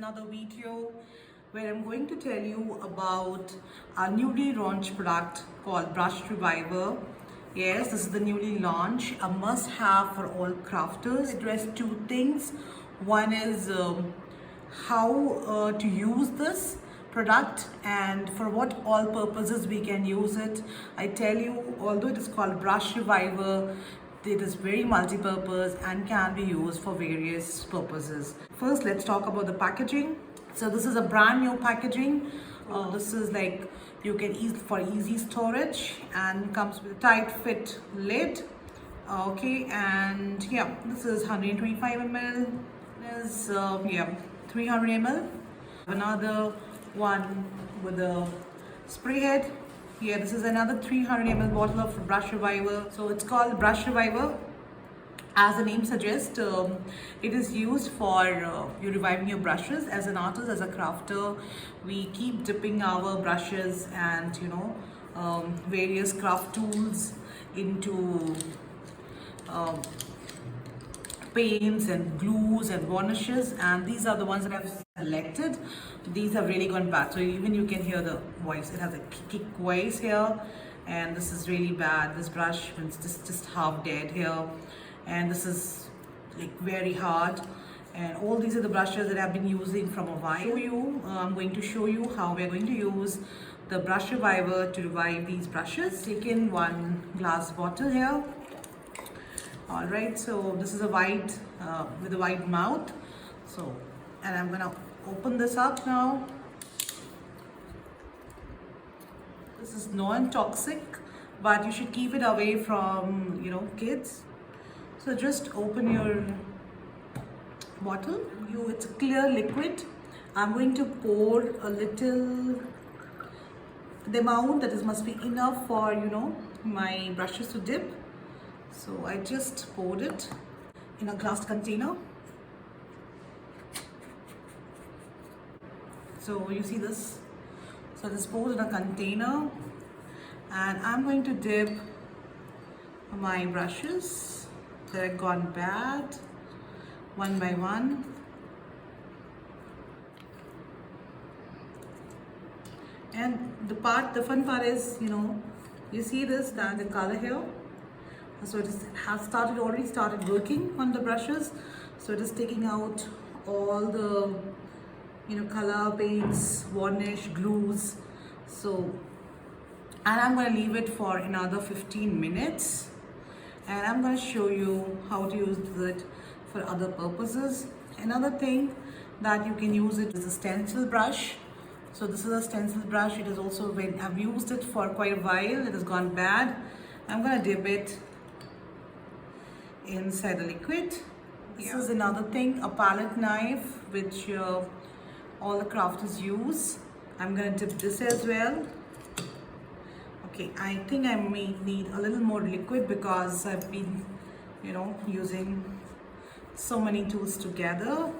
another video where I'm going to tell you about our newly launched product called Brush Reviver. Yes, this is the newly launched, a must-have for all crafters. It addresses two things. One is how to use this product and for what all purposes we can use it. I tell you, although it is called Brush Reviver, it is very multi-purpose and can be used for various purposes. First, let's talk about the packaging. So this is a brand new packaging. This is like you can use for easy storage and comes with a tight fit lid. Okay, and yeah, this is 125 ml. Is 300 ml. Another one with a spray head. Yeah, this is another 300 ml bottle of Brush Reviver. So it's called Brush Reviver. As the name suggests, it is used for you reviving your brushes. As an artist, as a crafter, we keep dipping our brushes and various craft tools into paints and glues and varnishes, and these are the ones that I've selected. These have really gone bad, so even you can hear the voice. It has a kick voice here, and this is really bad. This brush is just half dead here, and this is like very hard. And all these are the brushes that I've been using from a while. I'm going to show you how we're going to use the Brush Reviver to revive these brushes. Take in one glass bottle here. All right, so this is a wide with a wide mouth. So, and I'm gonna open this up now. This is non-toxic, but you should keep it away from kids. So just open your bottle. It's a clear liquid. I'm going to pour a little, the amount that must be enough for my brushes to dip. So I just poured it in a glass container. So you see this? So this poured in a container, and I'm going to dip my brushes that have gone bad one by one. And the fun part is, you see this, the color here. So it has already started working on the brushes. So it is taking out all the color, paints, varnish, glues. So, and I'm going to leave it for another 15 minutes. And I'm going to show you how to use it for other purposes. Another thing that you can use it is a stencil brush. So this is a stencil brush. It is also, when I've used it for quite a while, it has gone bad. I'm going to dip it inside the liquid. This is another thing, a palette knife, which all the crafters use. I'm going to dip this as well. Okay, I think I may need a little more liquid because I've been using so many tools together,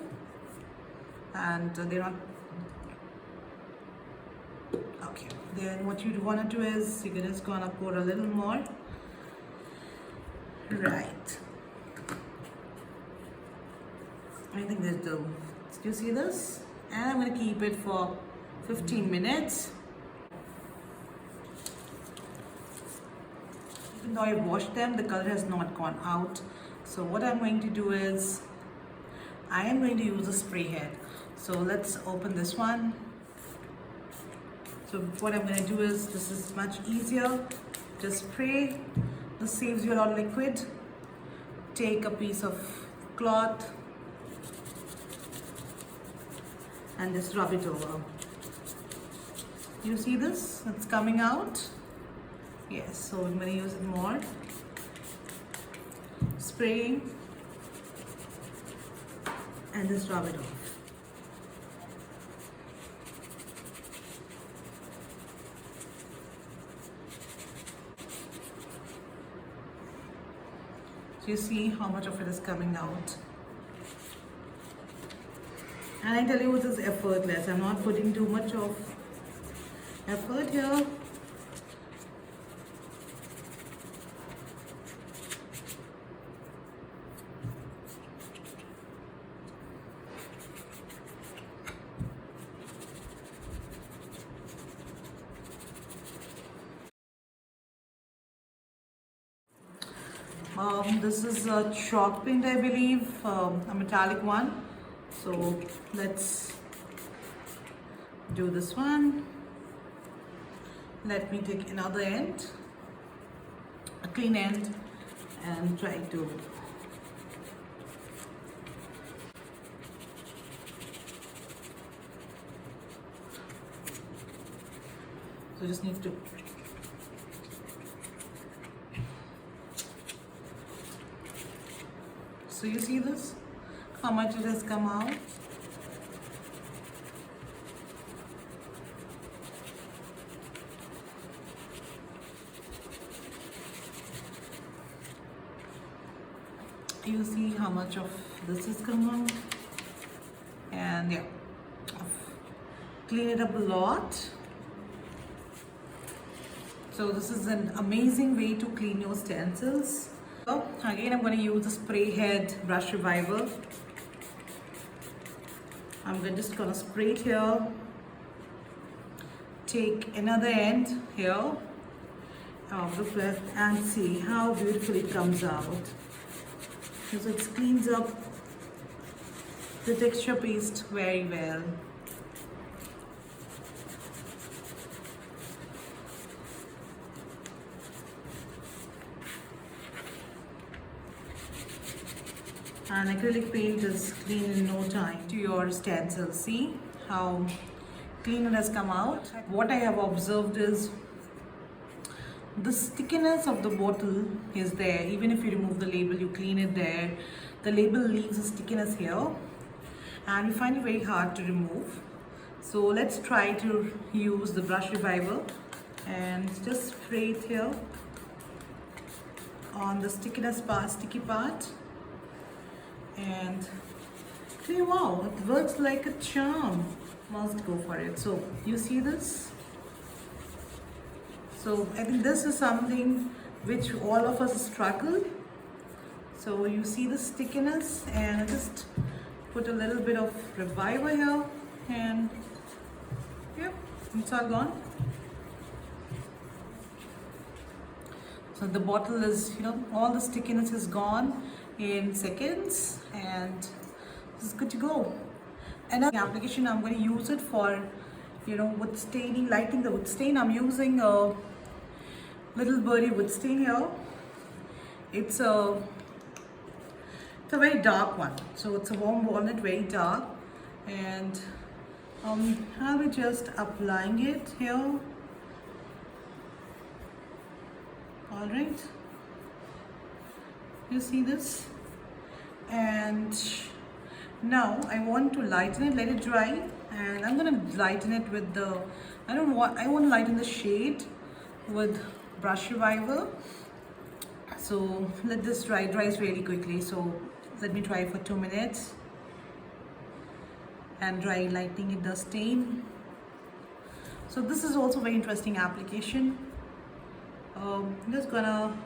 and they're not okay. Then what you want to do is you're just gonna pour a little more. Right, I think that's the, do you see this? And I'm going to keep it for 15 minutes. Even though I washed them, the color has not gone out. So what I'm going to do is, I am going to use a spray head. So let's open this one. So what I'm going to do is, this is much easier. Just spray. This saves you a lot of liquid. Take a piece of cloth and just rub it over. You see this? It's coming out. Yes, so I'm going to use it more. Spraying and just rub it off. So you see how much of it is coming out. And I tell you, it is effortless. I'm not putting too much of effort here. This is a chalk paint, I believe, a metallic one. So let's do this one. Let me take another end, a clean end, and try to so just need to so you see this, how much it has come out. You see how much of this has come out, and yeah, I've cleaned it up a lot. So this is an amazing way to clean your stencils. So again, I'm going to use a spray head brush reviver. I'm just going to spray it here. Take another end here of the flip and see how beautiful it comes out. So it cleans up the texture paste very well. And acrylic paint is clean in no time to your stencil. See how clean it has come out. What I have observed is the stickiness of the bottle is there. Even if you remove the label, you clean it there, the label leaves a stickiness here, and we find it very hard to remove. So let's try to use the brush reviver and just spray it here on the stickiness part, sticky part. And wow, it works like a charm. Must go for it. So you see this? So I think this is something which all of us struggle. So you see the stickiness, and I just put a little bit of reviver here, and yeah, it's all gone. So the bottle is, all the stickiness is gone in seconds, and this is good to go. Another application, I'm going to use it for, wood staining, lighting the wood stain. I'm using a little birdie wood stain here. It's a very dark one, so it's a warm walnut, very dark, and I'll be just applying it here. All right, you see this, and now I want to lighten it, let it dry, and I'm gonna lighten it with the I want to lighten the shade with brush reviver. So let this dry. It dries really quickly, so let me try for 2 minutes and dry lightening the stain. So this is also very interesting application. I'm just gonna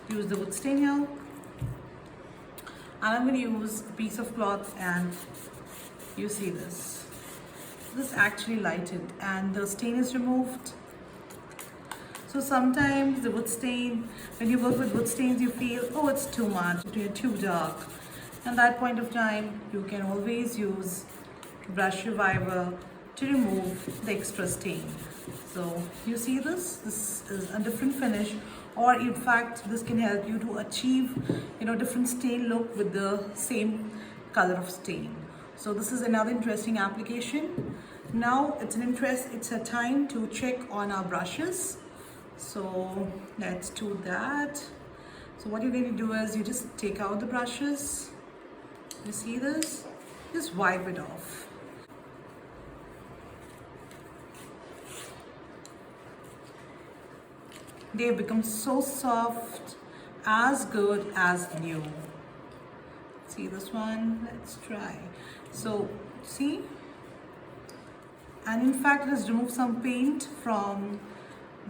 use the wood stain here, and I'm gonna use a piece of cloth, and you see this actually lightened and the stain is removed. So sometimes the wood stain, when you work with wood stains, you feel, oh, it's too much, it's too dark. And that point of time, you can always use brush reviver to remove the extra stain. So you see this is a different finish, or in fact, this can help you to achieve, different stain look with the same color of stain. So this is another interesting application. Now it's a time to check on our brushes. So let's do that. So what you're going to do is you just take out the brushes. You see this? Just wipe it off. They become so soft, as good as new. See this one? Let's try. So see? And in fact, it has removed some paint from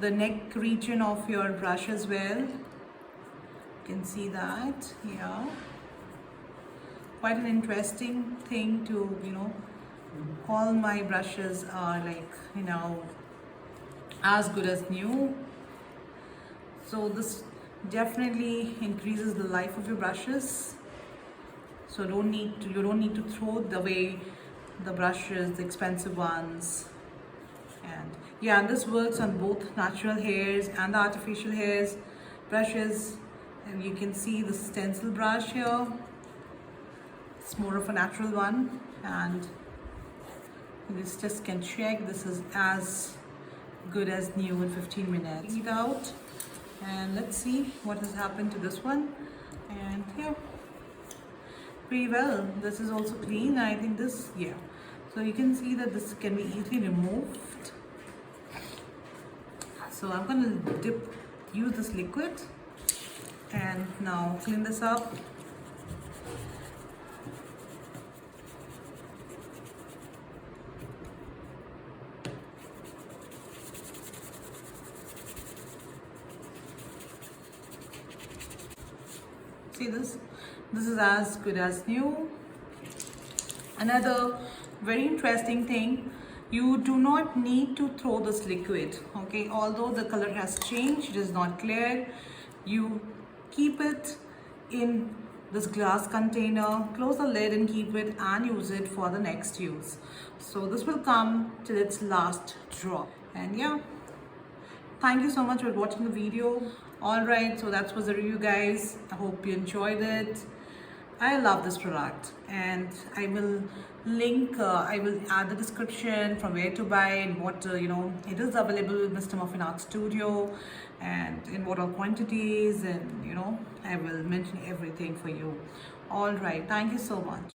the neck region of your brush as well. You can see that, yeah. Quite an interesting thing to, all my brushes are like, as good as new. So this Definitely increases the life of your brushes. So you don't need to throw away the brushes, the expensive ones. And yeah, and this works on both natural hairs and the artificial hairs brushes. And you can see the stencil brush here. It's more of a natural one, and this just can check. This is as good as new in 15 minutes. Take it out and let's see what has happened to this one. And yeah, pretty well. This is also clean. I think this, yeah. So you can see that this can be easily removed. So I'm gonna use this liquid and now clean this up. See this? This is as good as new. Another very interesting thing, you do not need to throw this liquid, okay? Although the color has changed, it is not clear, you keep it in this glass container, close the lid and keep it and use it for the next use. So this will come till its last drop. And yeah, thank you so much for watching the video. Alright, so that was the review, guys. I hope you enjoyed it. I love this product, and I will link, I will add the description from where to buy and what, it is available with Mr. Muffin Art Studio and in what all quantities, and I will mention everything for you. Alright, thank you so much.